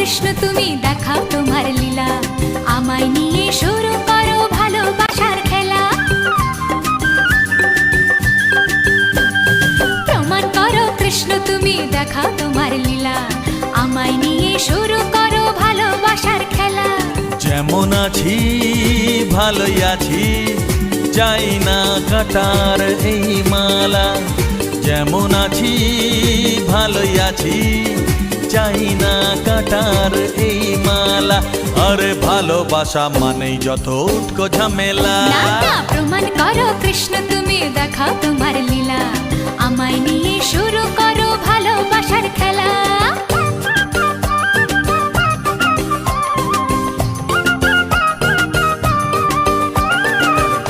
কৃষ্ণ তুমি দেখাও তোমার লীলা, আমায় নিয়ে শুরু করো ভালোবাসার খেলা। প্রমাণ করো কৃষ্ণ তুমি দেখাও তোমার লীলা, আমায় নিয়ে শুরু করো ভালোবাসার খেলা। যেমন আছি ভালোই আছি, চাই না কাটার এই মালা। যেমন আছি ভালোই আছি, চাই না কাটার এই মালা। আরে ভালোবাসা মানেই যত উটকো ঝামেলা। না না, প্রমাণ করো কৃষ্ণ তুমি দেখাও তোমার লীলা, আমায় নিয়ে